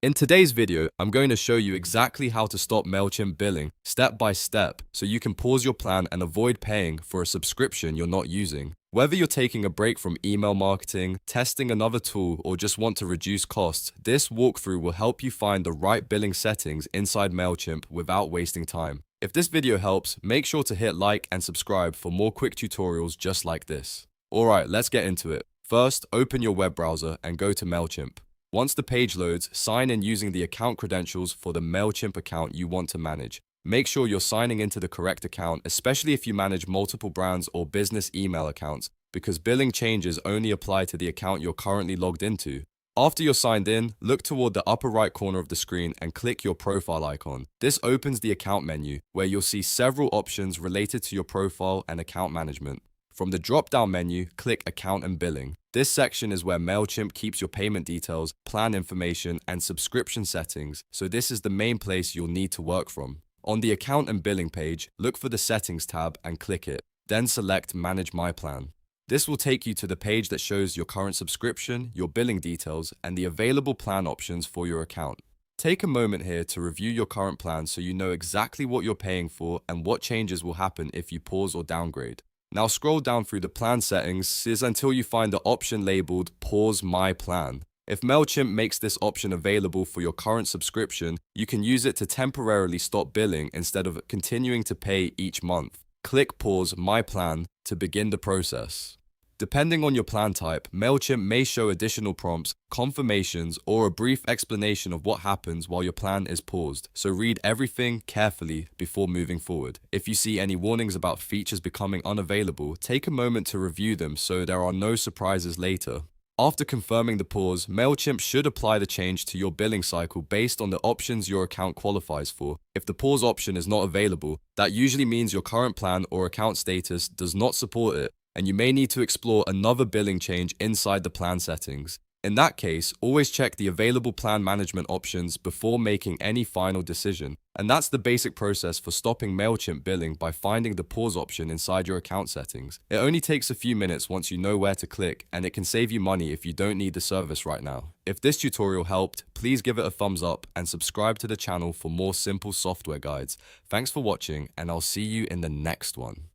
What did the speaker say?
In today's video, I'm going to show you exactly how to stop MailChimp billing step by step so you can pause your plan and avoid paying for a subscription you're not using. Whether you're taking a break from email marketing, testing another tool, or just want to reduce costs, this walkthrough will help you find the right billing settings inside MailChimp without wasting time. If this video helps, make sure to hit like and subscribe for more quick tutorials just like this. Alright, let's get into it. First, open your web browser and go to MailChimp. Once the page loads, sign in using the account credentials for the MailChimp account you want to manage. Make sure you're signing into the correct account, especially if you manage multiple brands or business email accounts, because billing changes only apply to the account you're currently logged into. After you're signed in, look toward the upper right corner of the screen and click your profile icon. This opens the account menu, where you'll see several options related to your profile and account management. From the drop-down menu, click Account and Billing. This section is where MailChimp keeps your payment details, plan information, and subscription settings, so this is the main place you'll need to work from. On the Account and Billing page, look for the Settings tab and click it. Then select Manage My Plan. This will take you to the page that shows your current subscription, your billing details, and the available plan options for your account. Take a moment here to review your current plan so you know exactly what you're paying for and what changes will happen if you pause or downgrade. Now scroll down through the plan settings until you find the option labeled Pause My Plan. If MailChimp makes this option available for your current subscription, you can use it to temporarily stop billing instead of continuing to pay each month. Click Pause My Plan to begin the process. Depending on your plan type, MailChimp may show additional prompts, confirmations, or a brief explanation of what happens while your plan is paused, so read everything carefully before moving forward. If you see any warnings about features becoming unavailable, take a moment to review them so there are no surprises later. After confirming the pause, MailChimp should apply the change to your billing cycle based on the options your account qualifies for. If the pause option is not available, that usually means your current plan or account status does not support it, and you may need to explore another billing change inside the plan settings. In that case, always check the available plan management options before making any final decision. And that's the basic process for stopping MailChimp billing by finding the pause option inside your account settings. It only takes a few minutes once you know where to click, and it can save you money if you don't need the service right now. If this tutorial helped, please give it a thumbs up and subscribe to the channel for more simple software guides. Thanks for watching, and I'll see you in the next one.